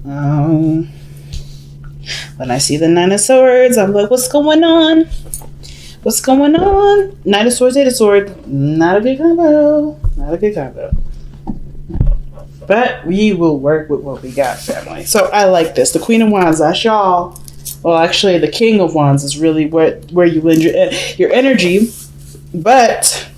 When I see the Nine of Swords, I'm like, what's going on? What's going on? Knight of Swords, Eight of Swords. Not a good combo. Not a good combo. But we will work with what we got, family. So I like this. The Queen of Wands, that's y'all. Well, actually, the King of Wands is really where you lend your energy. But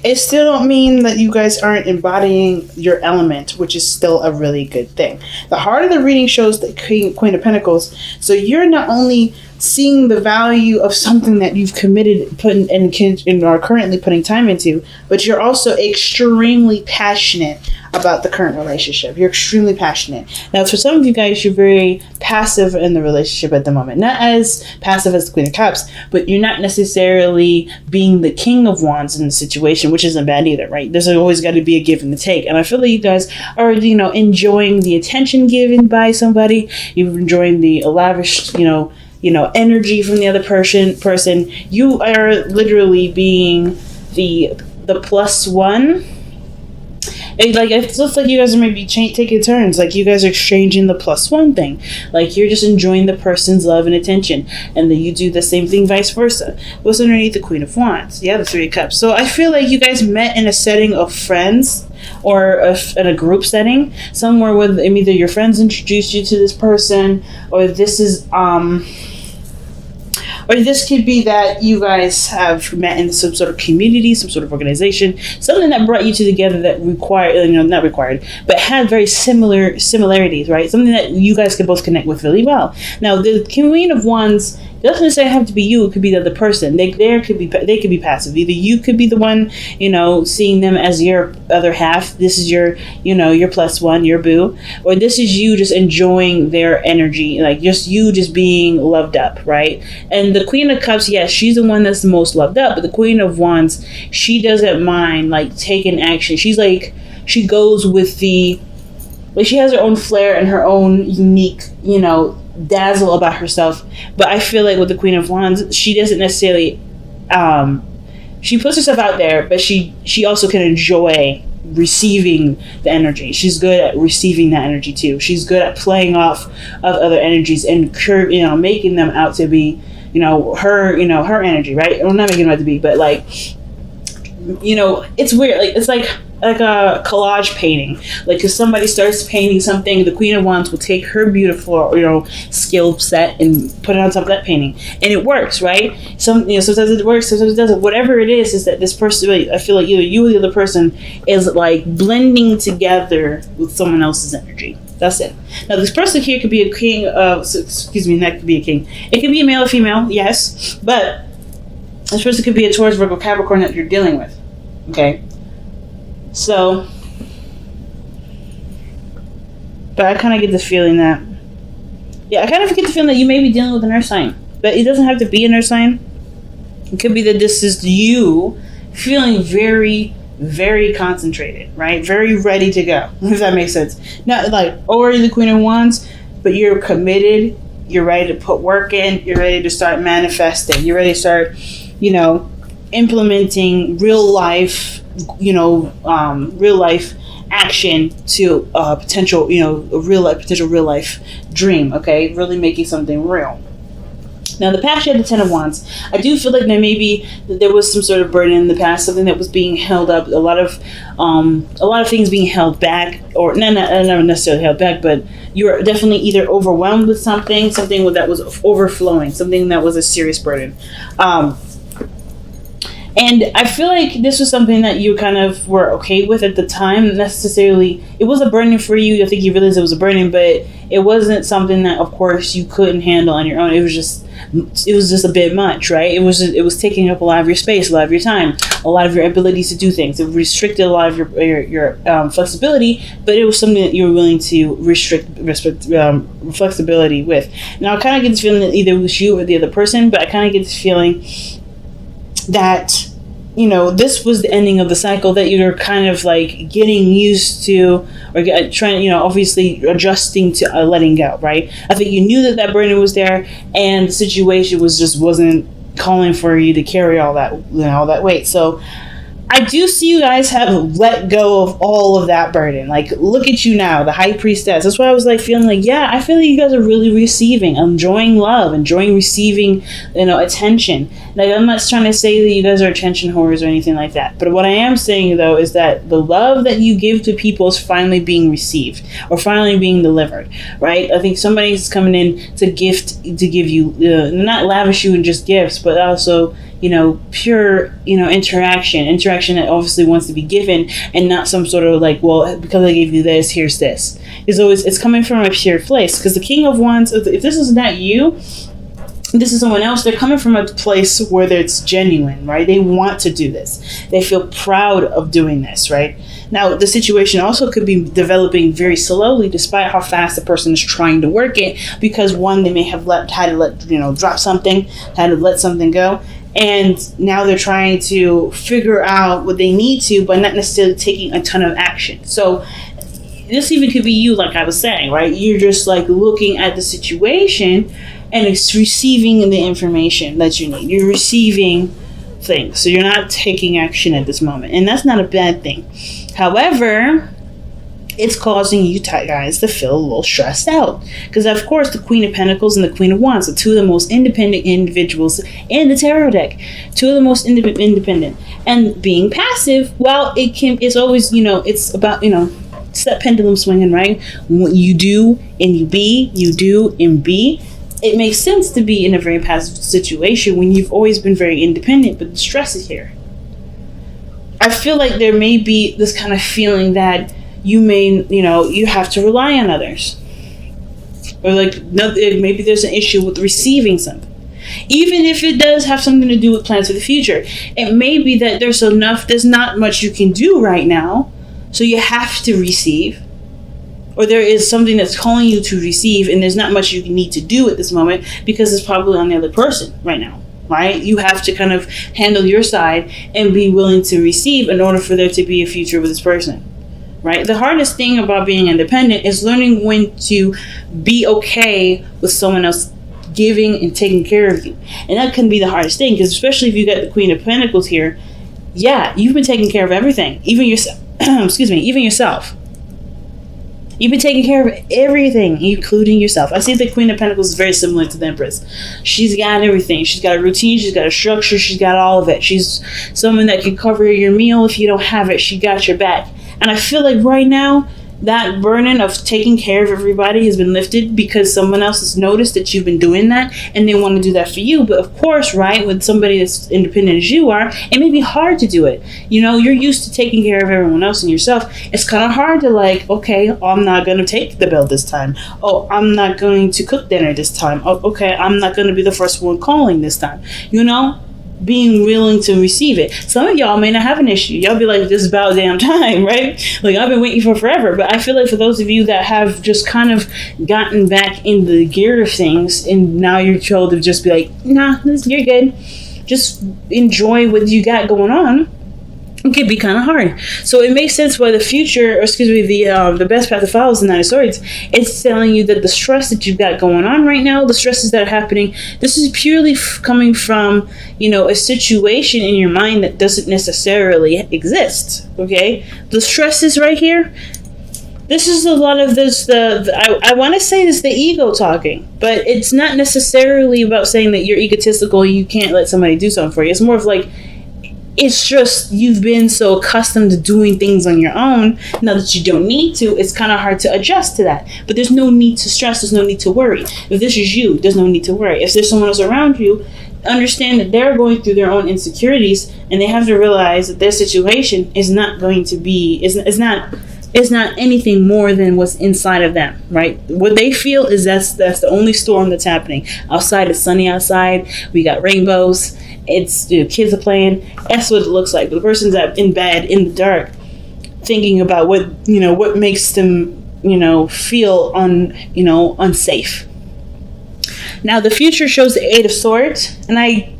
it still don't mean that you guys aren't embodying your element, which is still a really good thing. The heart of the reading shows the Queen of Pentacles. So you're not only seeing the value of something that you've committed, and are currently putting time into, but you're also extremely passionate about the current relationship. You're extremely passionate. Now, for some of you guys, you're very passive in the relationship at the moment. Not as passive as the Queen of Cups, but you're not necessarily being the King of Wands in the situation, which isn't bad either, right? There's always got to be a give and a take. And I feel like you guys are, enjoying the attention given by somebody. You're enjoying the lavish, energy from the other person. You are literally being the plus one. It looks like you guys are maybe taking turns. Like you guys are exchanging the plus one thing. Like you're just enjoying the person's love and attention. And then you do the same thing vice versa. What's underneath the Queen of Wands? Yeah, the Three of Cups. So I feel like you guys met in a setting of friends, or in a group setting. Somewhere where either your friends introduced you to this person, or this is or this could be that you guys have met in some sort of community, some sort of organization, something that brought you two together that not required, but had very similarities, right? Something that you guys can both connect with really well. Now, the Queen of Wands doesn't necessarily have to be you. It could be the other person. They could be passive. Either you could be the one, seeing them as your other half. This is your plus one, your boo, or this is you just enjoying their energy, like just being loved up, right? And the Queen of Cups, yes, she's the one that's the most loved up, but the Queen of Wands, she doesn't mind taking action. She goes with she has her own flair and her own unique, dazzle about herself. But I feel like with the Queen of Wands, she doesn't necessarily she puts herself out there, but she also can enjoy receiving the energy. She's good at receiving that energy too. She's good at playing off of other energies and making them out to be her energy, right? Well, not making them out to be, but it's weird. It's like a collage painting. Because somebody starts painting something, the Queen of Wands will take her beautiful, skill set and put it on top of that painting, and it works, right? Sometimes it works, sometimes it doesn't. Whatever it is that this person, I feel like either you or the other person is blending together with someone else's energy. That's it. Now, this person here could be a king. That could be a king. It could be a male or female, yes, but this person could be a Taurus, Virgo, Capricorn that you're dealing with. Okay. So, but I kind of get the feeling that, you may be dealing with an earth sign, but it doesn't have to be an earth sign. It could be that this is you feeling very, very concentrated, right? Very ready to go, if that makes sense. Not already the Queen of Wands, but you're committed, you're ready to put work in, you're ready to start manifesting, you're ready to start, implementing real life action to a potential, real life dream, okay? Really making something real. Now, the past, you had the Ten of Wands. I do feel like there was some sort of burden in the past, something that was being held up, a lot of things being held back, or not necessarily held back, but you were definitely either overwhelmed with something that was overflowing, something that was a serious burden. And I feel like this was something that you kind of were okay with at the time. Necessarily, it was a burden for you. I think you realized it was a burden, but it wasn't something that, of course, you couldn't handle on your own. It was just a bit much, right? It was taking up a lot of your space, a lot of your time, a lot of your abilities to do things. It restricted a lot of your flexibility, but it was something that you were willing to restrict flexibility with. Now, I kind of get this feeling that either it was you or the other person, but I kind of get this feeling that this was the ending of the cycle that you're kind of getting used to, or trying, obviously adjusting to letting go, right? I think you knew that burden was there, and the situation wasn't calling for you to carry all that weight. So I do see you guys have let go of all of that burden. Like, look at you now, the high priestess. That's why I was like feeling like, yeah, I feel like you guys are really receiving, enjoying love, enjoying receiving, attention. Like, I'm not trying to say that you guys are attention whores or anything like that. But what I am saying though is that the love that you give to people is finally being received or finally being delivered, right? I think somebody's coming in to give you, not lavish you in just gifts, but also pure, interaction that obviously wants to be given, and not some sort of like, well, because I gave you this, here's this. It's coming from a pure place, because the King of Wands, if this is not you, this is someone else, they're coming from a place where it's genuine, right? They want to do this. They feel proud of doing this, right? Now, the situation also could be developing very slowly, despite how fast the person is trying to work it, because one, they may have had to let drop something, had to let something go. And now they're trying to figure out what they need to, but not necessarily taking a ton of action. So this even could be you, like I was saying, right? You're just like looking at the situation and it's receiving the information that you need. You're receiving things. So you're not taking action at this moment. And that's not a bad thing. However, it's causing you guys to feel a little stressed out. Because, of course, the Queen of Pentacles and the Queen of Wands are two of the most independent individuals in the tarot deck. Two of the most independent. And being passive, well, it's always, it's about, it's that pendulum swinging, right? What you do and you be, you do and be. It makes sense to be in a very passive situation when you've always been very independent, but the stress is here. I feel like there may be this kind of feeling that you may, you have to rely on others. Or like, maybe there's an issue with receiving something. Even if it does have something to do with plans for the future. It may be that there's not much you can do right now, so you have to receive. Or there is something that's calling you to receive, and there's not much you need to do at this moment because it's probably on the other person right now, right? You have to kind of handle your side and be willing to receive in order for there to be a future with this person, right? The hardest thing about being independent is learning when to be okay with someone else giving and taking care of you. And that can be the hardest thing, because especially if you got the Queen of Pentacles here, yeah, you've been taking care of everything, even yourself. Even yourself. You've been taking care of everything, including yourself. I see the Queen of Pentacles is very similar to the Empress. She's got everything. She's got a routine. She's got a structure. She's got all of it. She's someone that can cover your meal if you don't have it. She got your back. And I feel like right now, that burden of taking care of everybody has been lifted because someone else has noticed that you've been doing that and they want to do that for you. But of course, right, with somebody that's independent as you are, it may be hard to do it. You're used to taking care of everyone else and yourself. It's kind of hard to okay, I'm not going to take the bill this time. Oh, I'm not going to cook dinner this time. Oh, okay, I'm not going to be the first one calling this time. Being willing to receive it. Some of y'all may not have an issue. Y'all be like, this is about damn time, right? Like, I've been waiting for forever. But I feel like for those of you that have just kind of gotten back in the gear of things, and now you're told to just be like, nah, you're good. Just enjoy what you got going on. It can be kind of hard. So it makes sense why the best path to follow is the Nine of Swords. It's telling you that the stress that you've got going on right now, the stresses that are happening, this is purely coming from, a situation in your mind that doesn't necessarily exist. Okay? The stress is right here. This is a lot of this, I want to say this, the ego talking, but it's not necessarily about saying that you're egotistical and you can't let somebody do something for you. It's more of like, it's just you've been so accustomed to doing things on your own. Now that you don't need to, it's kind of hard to adjust to that. But there's no need to stress. There's no need to worry. If this is you, there's no need to worry. If there's someone else around you, understand that they're going through their own insecurities, and they have to realize that their situation is not going to be, is not anything more than what's inside of them, right? What they feel is that's the only storm that's happening. Outside, it's sunny outside. We got rainbows. It's kids are playing. That's what it looks like. But the person's in bed in the dark, thinking about what makes them feel unsafe. Now the future shows the Eight of Swords, and I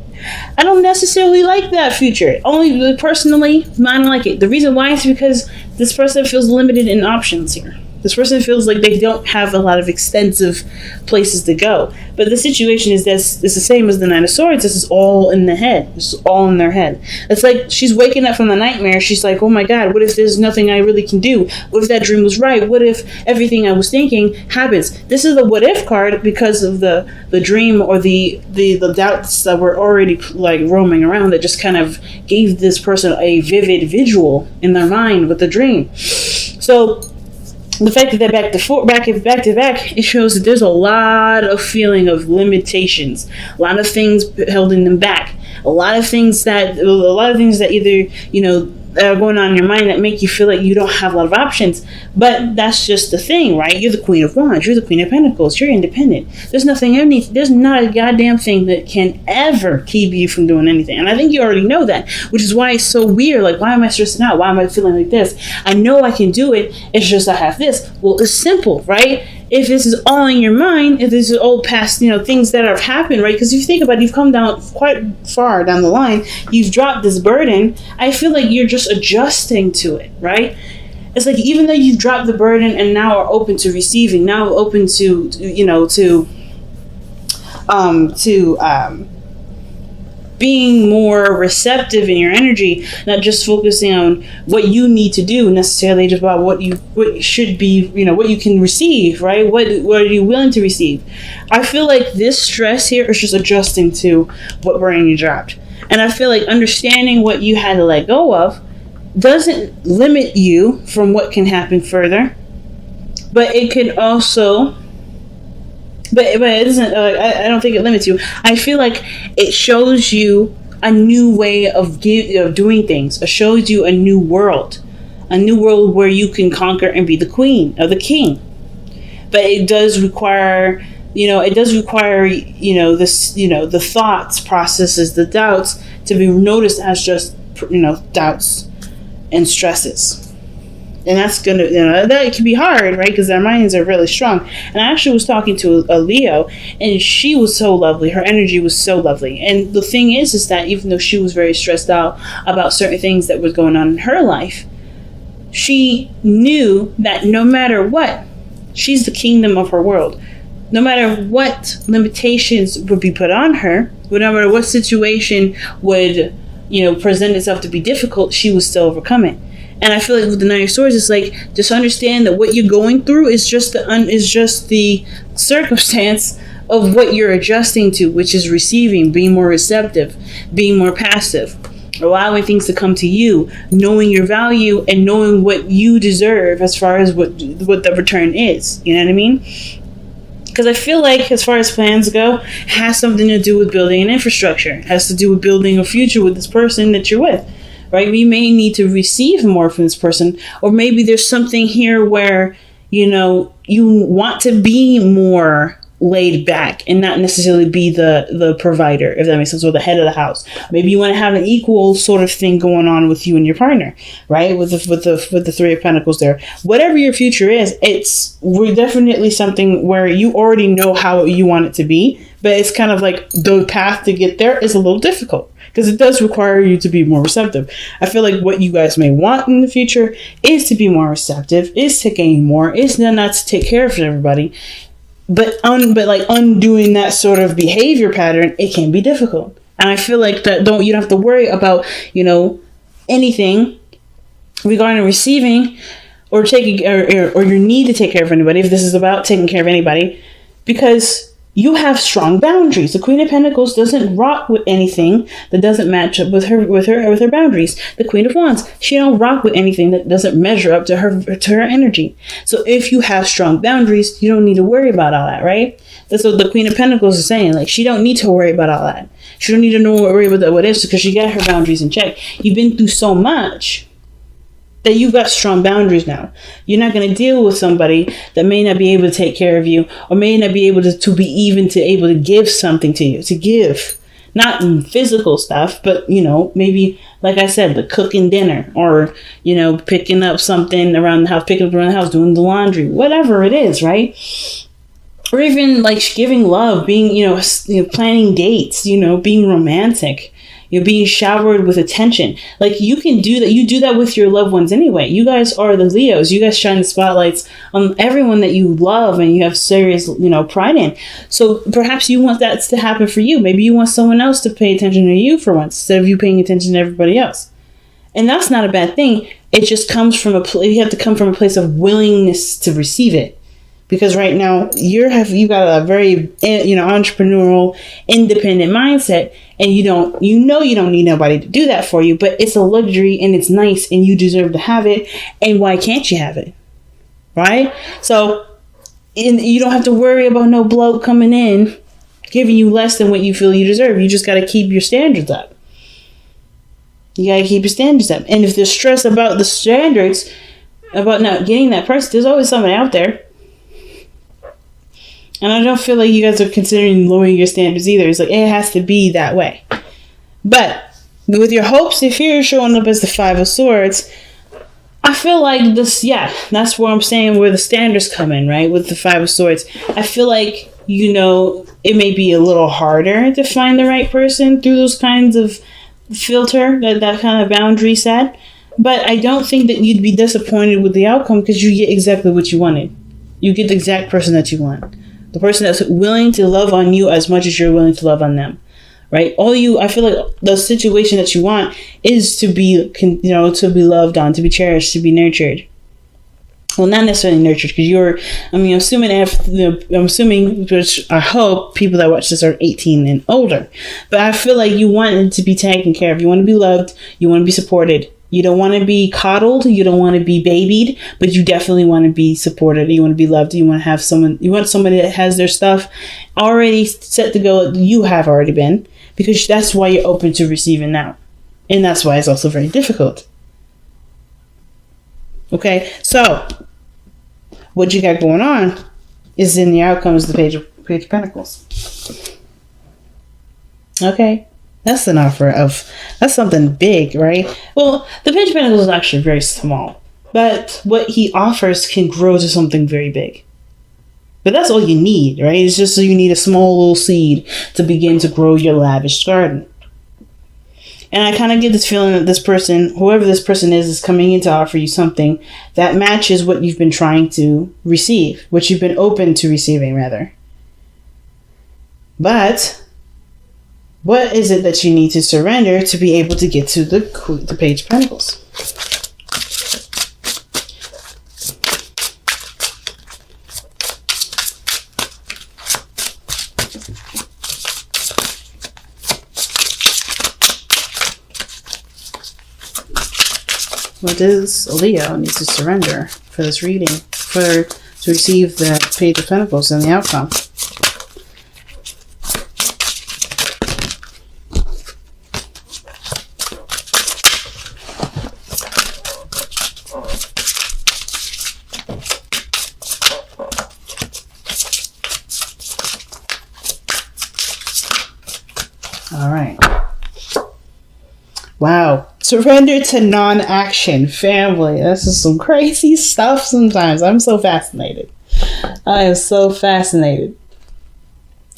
don't necessarily like that future. Only personally, I don't like it. The reason why is because this person feels limited in options here. This person feels like they don't have a lot of extensive places to go. But the situation is this it's the same as the Nine of Swords. This is all in the head. This is all in their head. It's like she's waking up from the nightmare. She's like, oh my God, what if there's nothing I really can do? What if that dream was right? What if everything I was thinking happens? This is the what if card because of the dream or the doubts that were already like roaming around that just kind of gave this person a vivid visual in their mind with the dream. So the fact that they're back to back, it shows that there's a lot of feeling of limitations, a lot of things holding them back, a lot of things that either that are going on in your mind that make you feel like you don't have a lot of options. But that's just the thing, right? You're the Queen of Wands. You're the Queen of Pentacles. You're independent. There's not a goddamn thing that can ever keep you from doing anything. And I think you already know that, which is why it's so weird. Like, why am I stressing out? Why am I feeling like this? I know I can do it. It's just I have this. Well, it's simple, right? If this is all in your mind, if this is all past, things that have happened, right? Because if you think about it, you've come down quite far down the line. You've dropped this burden. I feel like you're just adjusting to it, right? It's like even though you've dropped the burden and now are open to receiving, now open to being more receptive in your energy, not just focusing on what you need to do necessarily, just about what should be, what you can receive, right? What are you willing to receive? I feel like this stress here is just adjusting to what burden you dropped. And I feel like understanding what you had to let go of doesn't limit you from what can happen further, but it can also but it doesn't. I don't think it limits you. I feel like it shows you a new way of doing things. It shows you a new world where you can conquer and be the queen or the king. But it does require, this, the thoughts, processes, the doubts to be noticed as just, doubts and stresses. And that's gonna, that can be hard, right? Because their minds are really strong. And I actually was talking to a Leo, and she was so lovely. Her energy was so lovely. And the thing is that even though she was very stressed out about certain things that was going on in her life, she knew that no matter what, she's the kingdom of her world. No matter what limitations would be put on her, no matter what situation would, present itself to be difficult, she would still overcome it. And I feel like with the Nine of Swords, it's like, just understand that what you're going through is just the circumstance of what you're adjusting to, which is receiving, being more receptive, being more passive, allowing things to come to you, knowing your value and knowing what you deserve as far as what the return is. You know what I mean? Because I feel like, as far as plans go, it has something to do with building an infrastructure. It has to do with building a future with this person that you're with. Right? We may need to receive more from this person, or maybe there's something here where, you want to be more laid back and not necessarily be the provider, if that makes sense, or the head of the house. Maybe you want to have an equal sort of thing going on with you and your partner, right? With the Three of Pentacles there. Whatever your future is, we're definitely something where you already know how you want it to be, but it's kind of like the path to get there is a little difficult. Because it does require you to be more receptive. I feel like what you guys may want in the future is to be more receptive, is to gain more, is not to take care of everybody. But undoing that sort of behavior pattern, it can be difficult. And I feel like you don't have to worry about, anything regarding receiving or taking or your need to take care of anybody, if this is about taking care of anybody, because you have strong boundaries. The Queen of Pentacles doesn't rock with anything that doesn't match up with her boundaries. The Queen of Wands, she don't rock with anything that doesn't measure up to her energy. So if you have strong boundaries, you don't need to worry about all that, right? That's what the Queen of Pentacles is saying. Like, she don't need to worry about all that. She don't need to worry about what is, because she got her boundaries in check. You've been through so much that you've got strong boundaries now. You're not going to deal with somebody that may not be able to take care of you, or may not be able to give something to you, to give. Not physical stuff, but, maybe, like I said, the cooking dinner, or, picking up something around the house, doing the laundry, whatever it is, right? Or even like giving love, being, planning dates, being romantic, You're being showered with attention. Like, you can do that. You do that with your loved ones anyway. You guys are the Leos. You guys shine the spotlights on everyone that you love and you have serious, pride in. So perhaps you want that to happen for you. Maybe you want someone else to pay attention to you for once instead of you paying attention to everybody else. And that's not a bad thing. It just comes from you have to come from a place of willingness to receive it. Because right now you got a very entrepreneurial, independent mindset, and you don't need nobody to do that for you. But it's a luxury and it's nice, and you deserve to have it. And why can't you have it, right? So, you don't have to worry about no bloke coming in giving you less than what you feel you deserve. You just got to keep your standards up. You got to keep your standards up. And if there's stress about the standards, about not getting that person, there's always somebody out there. And I don't feel like you guys are considering lowering your standards either. It's like, it has to be that way. But with your hopes and fears showing up as the Five of Swords, I feel like this, that's where I'm saying where the standards come in, right? With the Five of Swords. I feel like, it may be a little harder to find the right person through those kinds of filter, that kind of boundary set. But I don't think that you'd be disappointed with the outcome because you get exactly what you wanted. You get the exact person that you want. The person that's willing to love on you as much as you're willing to love on them, right? I feel like the situation that you want is to be, to be loved on, to be cherished, to be nurtured. Well, not necessarily nurtured, because I'm assuming, which I hope people that watch this are 18 and older. But I feel like you want it to be taken care of. You want to be loved. You want to be supported. You don't want to be coddled. You don't want to be babied, but you definitely want to be supported. You want to be loved. You want to have you want somebody that has their stuff already set to go. You have already been, because that's why you're open to receiving now. And that's why it's also very difficult. Okay. So what you got going on is in the outcome is the Page of Pentacles. Okay. That's an offer that's something big, right? Well, the Page of Pentacles is actually very small, but what he offers can grow to something very big. But that's all you need, right? It's just so you need a small little seed to begin to grow your lavish garden. And I kind of get this feeling that this person, whoever this person is coming in to offer you something that matches what you've been trying to receive, what you've been open to receiving, rather. But what is it that you need to surrender to be able to get to the Page of Pentacles? What does a Leo need to surrender for this reading, to receive the Page of Pentacles and the outcome? All right. Wow. Surrender to non-action, family. This is some crazy stuff sometimes. I'm so fascinated. I am so fascinated.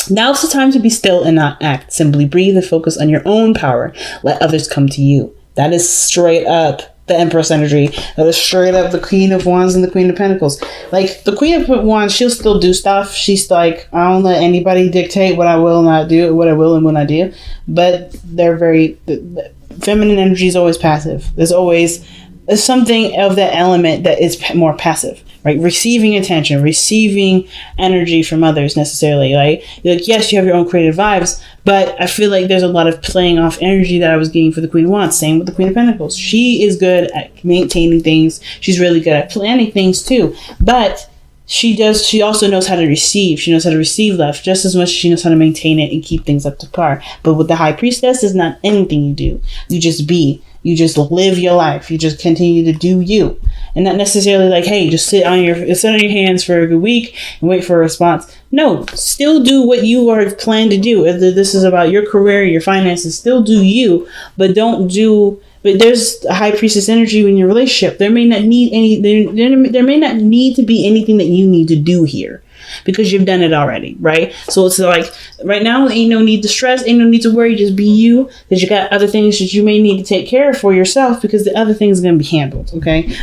Now's the time to be still and not act. Simply breathe and focus on your own power. Let others come to you. That is straight up the Empress energy. That is straight up the Queen of Wands and the Queen of Pentacles. Like, the Queen of Wands, she'll still do stuff. She's like, I don't let anybody dictate what I will not do, what I will and will not do. But they're very... feminine energy is always passive. There's something of that element that is more passive, right? Receiving attention, receiving energy from others necessarily. Like yes, you have your own creative vibes, but I feel like there's a lot of playing off energy that I was getting for the Queen of Wands. Same with the Queen of Pentacles. She is good at maintaining things. She's really good at planning things too. But she also knows how to receive. She knows how to receive love just as much as she knows how to maintain it and keep things up to par. But with the High Priestess, it's not anything you do. You just be. You just live your life. You just continue to do you. And not necessarily like, hey, just sit on your hands for a good week and wait for a response. No, still do what you are planned to do. Whether this is about your career, your finances, still do you, but don't do But there's a high priestess energy in your relationship. There may not need there may not need to be anything that you need to do here, because you've done it already, right? So it's like right now, ain't no need to stress, ain't no need to worry. Just be you, because you got other things that you may need to take care of for yourself, because the other things are going to be handled. Okay.